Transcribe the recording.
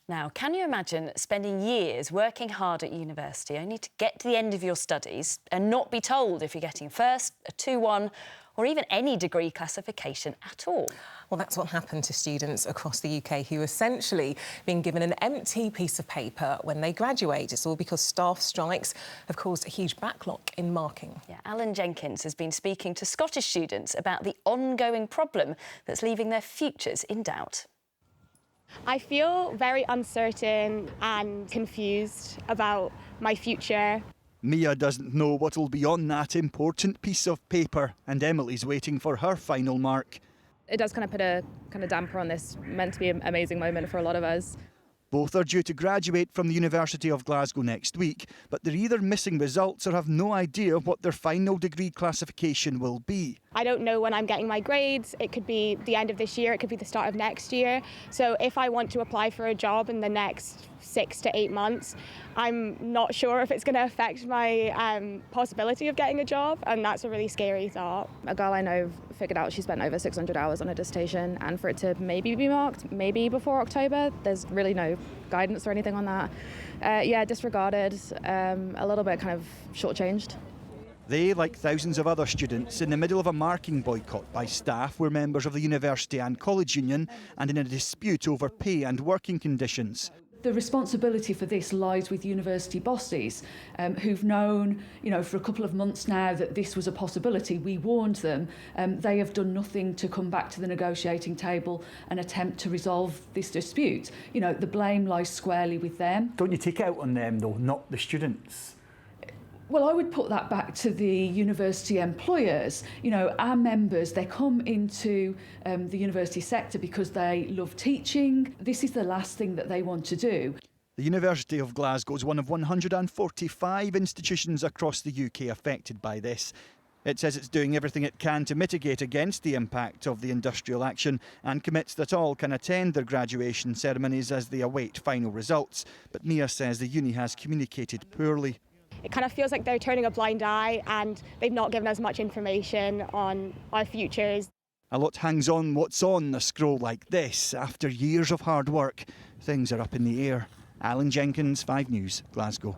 Now, can you imagine spending years working hard at university only to get to the end of your studies and not be told if you're getting first, a 2-1, or even any degree classification at all? Well, that's what happened to students across the UK who essentially been given an empty piece of paper when they graduate. It's all because staff strikes have caused a huge backlog in marking. Yeah, Alan Jenkins has been speaking to Scottish students about the ongoing problem that's leaving their futures in doubt. I feel very uncertain and confused about my future. Mia doesn't know what'll be on that important piece of paper, and Emily's waiting for her final mark. It does kind of put a damper on this meant to be an amazing moment for a lot of us. Both are due to graduate from the University of Glasgow next week, but they're either missing results or have no idea what their final degree classification will be. I don't know when I'm getting my grades. It could be the end of this year, it could be the start of next year. So if I want to apply for a job in the next 6 to 8 months, I'm not sure if it's going to affect my possibility of getting a job, and that's a really scary thought. A girl I know figured out she spent over 600 hours on her dissertation, and for it to maybe be marked, maybe before October, there's really no guidance or anything on that. Disregarded, a little bit kind of shortchanged. They, like thousands of other students, in the middle of a marking boycott by staff, were members of the university and college union and in a dispute over pay and working conditions. The responsibility for this lies with university bosses who've known, for a couple of months now that this was a possibility. We warned them. They have done nothing to come back to the negotiating table and attempt to resolve this dispute. The blame lies squarely with them. Don't you take it out on them, though, not the students? Well, I would put that back to the university employers. Our members, they come into the university sector because they love teaching. This is the last thing that they want to do. The University of Glasgow is one of 145 institutions across the UK affected by this. It says it's doing everything it can to mitigate against the impact of the industrial action and commits that all can attend their graduation ceremonies as they await final results. But Mia says the uni has communicated poorly. It kind of feels like they're turning a blind eye and they've not given us much information on our futures. A lot hangs on what's on a scroll like this. After years of hard work, things are up in the air. Alan Jenkins, 5 News, Glasgow.